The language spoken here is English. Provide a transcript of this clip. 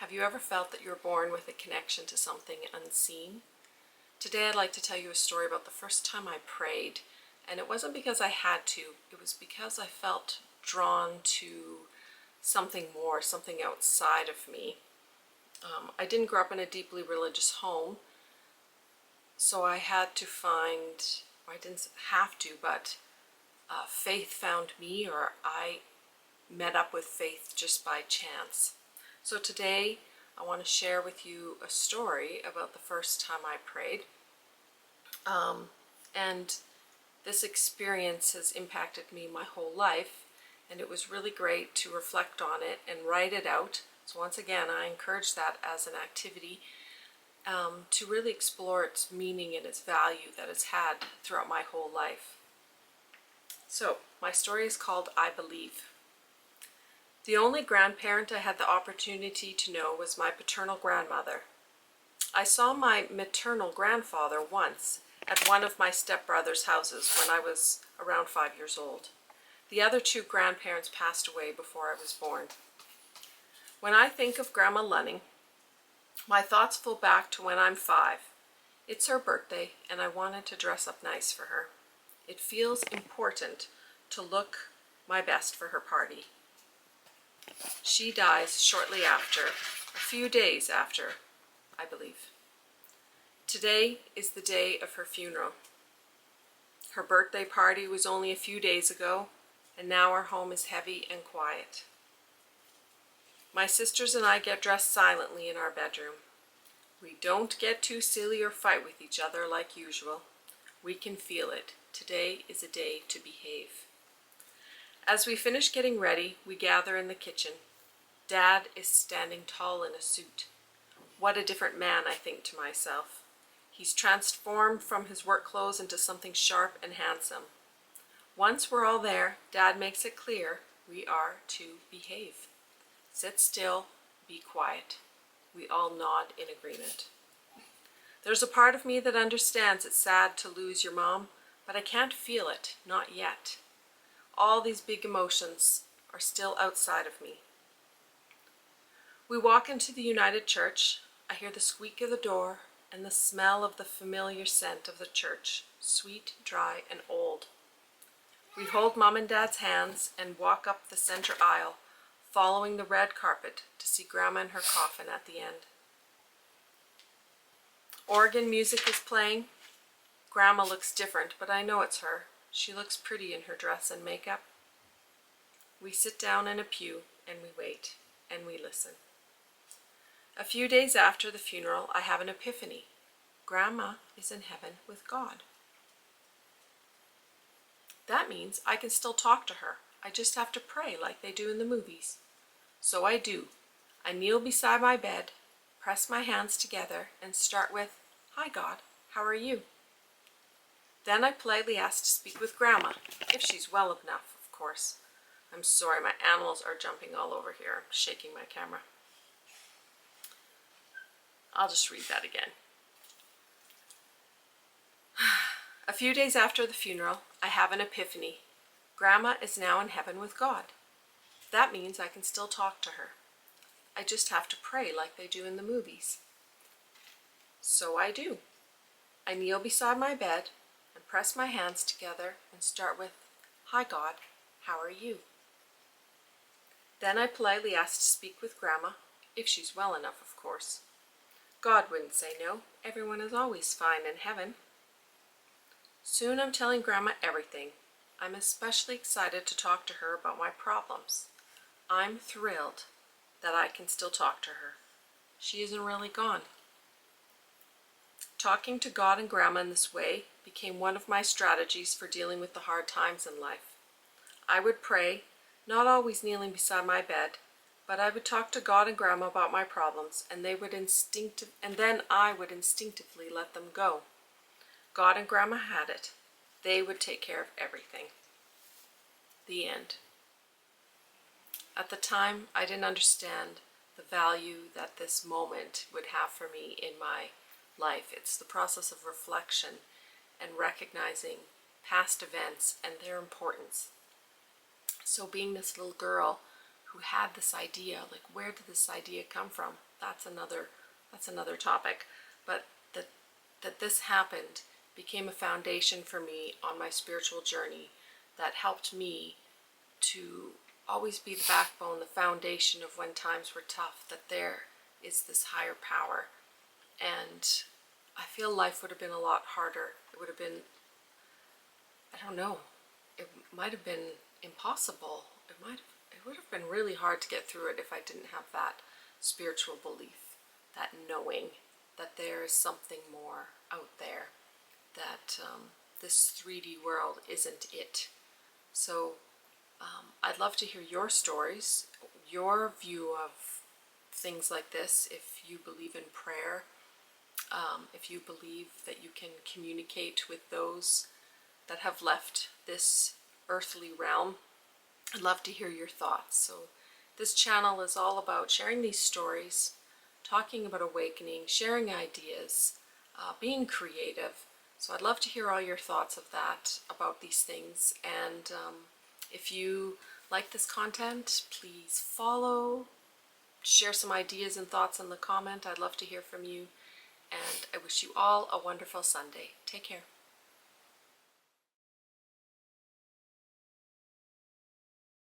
Have you ever felt that you were born with a connection to something unseen? Today I'd like to tell you a story about the first time I prayed, and it wasn't because I had to, it was because I felt drawn to something more, something outside of me. I didn't grow up in a deeply religious home, so I had to find, or I didn't have to, but faith found me, or I met up with faith just by chance. So today I want to share with you a story about the first time I prayed. And this experience has impacted me my whole life, and it was really great to reflect on it and write it out. So once again, I encourage that as an activity to really explore its meaning and its value that it's had throughout my whole life. So my story is called I Believe. The only grandparent I had the opportunity to know was my paternal grandmother. I saw my maternal grandfather once at one of my stepbrother's houses when I was around 5 years old. The other two grandparents passed away before I was born. When I think of Grandma Lunning, my thoughts fall back to when I'm 5. It's her birthday, and I wanted to dress up nice for her. It feels important to look my best for her party. She dies shortly after, a few days after, I believe. Today is the day of her funeral. Her birthday party was only a few days ago, and now our home is heavy and quiet. My sisters and I get dressed silently in our bedroom. We don't get too silly or fight with each other like usual. We can feel it. Today is a day to behave. As we finish getting ready, we gather in the kitchen. Dad is standing tall in a suit. What a different man, I think to myself. He's transformed from his work clothes into something sharp and handsome. Once we're all there, Dad makes it clear we are to behave. Sit still, be quiet. We all nod in agreement. There's a part of me that understands it's sad to lose your mom, but I can't feel it, not yet. All these big emotions are still outside of me. We walk into the United Church. I hear the squeak of the door and the smell of the familiar scent of the church, sweet, dry, and old. We hold Mom and Dad's hands and walk up the center aisle, following the red carpet to see Grandma in her coffin at the end. Organ music is playing. Grandma looks different, but I know it's her. She looks pretty in her dress and makeup. We sit down in a pew and we wait and we listen. A few days after the funeral, I have an epiphany. Grandma is in heaven with God. That means I can still talk to her. I just have to pray like they do in the movies. So I do. I kneel beside my bed, press my hands together, and start with, "Hi God, how are you?" Then I politely ask to speak with Grandma, if she's well enough, of course. I'm sorry, my animals are jumping all over here. I'm shaking my camera. I'll just read that again. A few days after the funeral, I have an epiphany. Grandma is now in heaven with God. That means I can still talk to her. I just have to pray like they do in the movies. So I do. I kneel beside my bed and press my hands together and start with, "Hi God, how are you?" Then I politely ask to speak with Grandma, if she's well enough, of course. God wouldn't say no. Everyone is always fine in heaven. Soon I'm telling Grandma everything. I'm especially excited to talk to her about my problems. I'm thrilled that I can still talk to her. She isn't really gone. Talking to God and Grandma in this way became one of my strategies for dealing with the hard times in life. I would pray, not always kneeling beside my bed, but I would talk to God and Grandma about my problems, and then I would instinctively let them go. God and Grandma had it. They would take care of everything. The end. At the time, I didn't understand the value that this moment would have for me in my life. It's the process of reflection and recognizing past events and their importance. So being this little girl who had this idea. Like, where did this idea come from? That's another topic. But that this happened became a foundation for me on my spiritual journey that helped me to always be the backbone, the foundation of when times were tough, that there is this higher power. And I feel life would have been a lot harder. It would have been, I don't know, it might have been impossible. It would have been really hard to get through it if I didn't have that spiritual belief, that knowing that there is something more out there, that this 3D world isn't it. So I'd love to hear your stories, your view of things like this, if you believe in prayer, if you believe that you can communicate with those that have left this earthly realm. I'd love to hear your thoughts. So this channel is all about sharing these stories, talking about awakening, sharing ideas, being creative. So I'd love to hear all your thoughts of that, about these things. And if you like this content, please follow, share some ideas and thoughts in the comment. I'd love to hear from you. And I wish you all a wonderful Sunday. Take care.